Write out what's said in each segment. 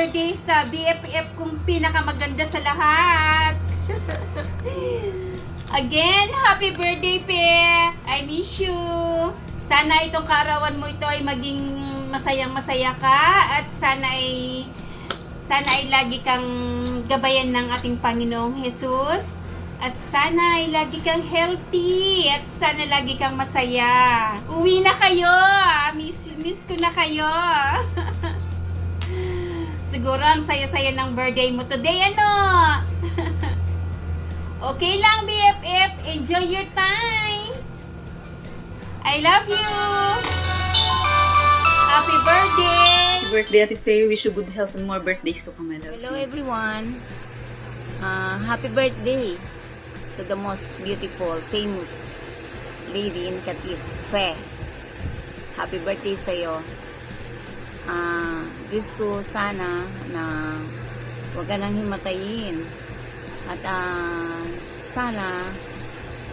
birthday sa BFF kong pinakamaganda sa lahat. Again, happy birthday, Pe. I miss you. Sana itong kaarawan mo ito ay maging masayang-masaya ka at sana ay lagi kang gabayan ng ating Panginoong Jesus. At sana ay lagi kang healthy. At sana lagi kang masaya. Uwi na kayo. Miss ko na kayo. Siguro ang saya-saya ng birthday mo today, ano? Okay lang, BFF. Enjoy your time. I love you. Happy birthday. Happy birthday, Ate Faye. Wish you good health and more birthdays to come, my love. Hello everyone. Happy birthday to the most beautiful, famous lady in Kativ, Faye. Happy birthday sa iyo. Wish ko sana na huwag ka nang himatayin. At sana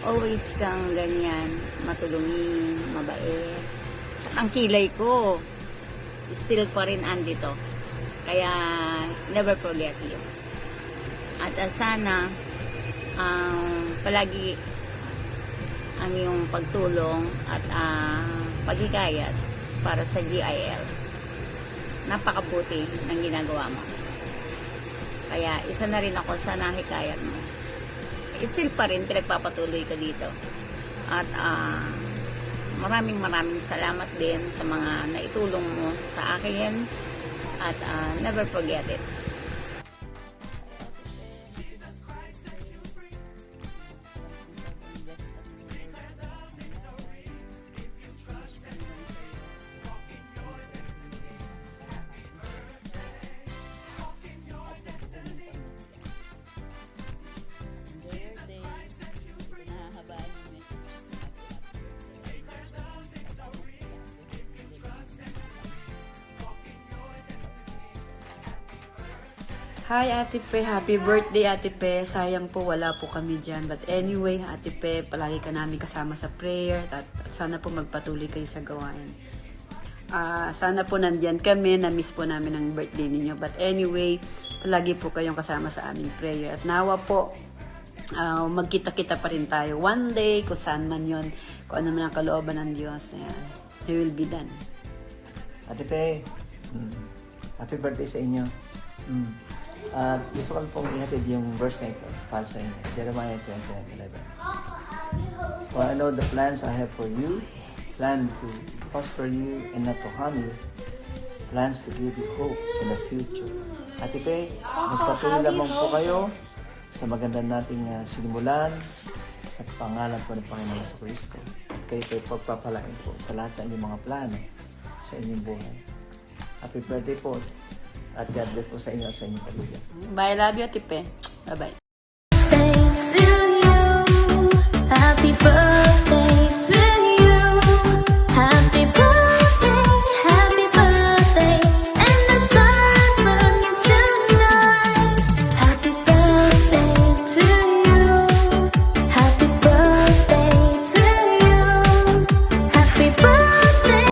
always kang ganyan, matulungin, mabait. At ang kilay ko still pa rin andito. Kaya never forget you. At sana palagi ang iyong pagtulong at paghikayat para sa GIL. Napakabuti ng ginagawa mo. Kaya isa na rin ako sa nahikayat mo. Still pa rin pinagpapatuloy ka dito. At maraming salamat din sa mga naitulong mo sa akin. At never forget it. Hi Ate Pe, happy birthday Ate Pe. Sayang po wala po kami dyan. But anyway, Ate Pe, palagi ka namin kasama sa prayer at sana po magpatuloy kayo sa gawain. Sana po nandyan kami, na-miss po namin ang birthday ninyo. But anyway, palagi po kayong kasama sa aming prayer. At nawa po, magkita-kita pa rin tayo one day, kung saan man yon, kung ano man ang kalooban ng Diyos. Ayan, He will be done. Ate Pe, happy birthday sa inyo. Gusto ko pong ihatid yung verse na ito para sa inyo. Jeremiah 20:11. For I know the plans I have for you, plan to prosper you and not to harm you, plans to give you hope in the future. Ate Pe, magpatuloy lamang po kayo sa maganda nating sinimulan sa pangalan po ng Panginoon Jesucristo. Kayo pagpapalain po sa lahat ng inyong mga plano sa inyong buhay. Happy birthday po. At God bless po sa inyo at sa inyong pamilya. Bye, love you Ate Pe. Bye-bye. Thanks to you. Happy birthday to